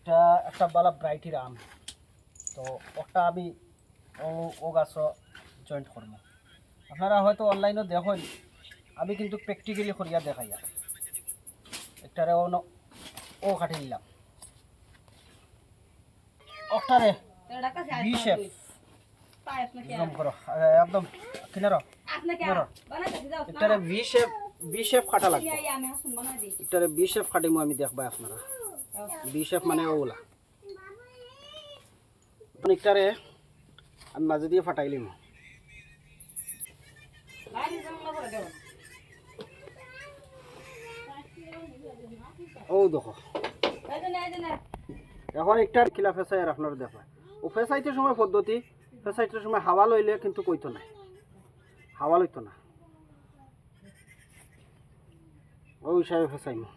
এটা একটা বালা ব্রাইটির আম, তো ওটা আমি ও গাছ জয়েন্ট করবো। আপনারা হয়তো অনলাইনে দেখেন, আমি কিন্তু প্র্যাকটিক্যালি করিয়া দেখাইয়া একটারে ও কাটি নিলাম ওটারে বি শেপ একদম করো, একদম কিনারো একটারে বি শেপ কাটা লাগবে। একটারে বি শেপ কাটিমু আমি, দেখবা আপনারা বি শেপ মানে ওগুলা। একটারে আমি মাঝে দিয়ে ফাটাইলিম, ও দেখো এখন একটা খিলা ফেসাই আর আপনারা দেখো। ও ফেসাইতে সময় পদ্ধতি, ফেসাইতে সময় হাওয়া লইলে কিন্তু কইতো না, হাওয়া লইতো না, ওই হিসাবে ফেসাইমু।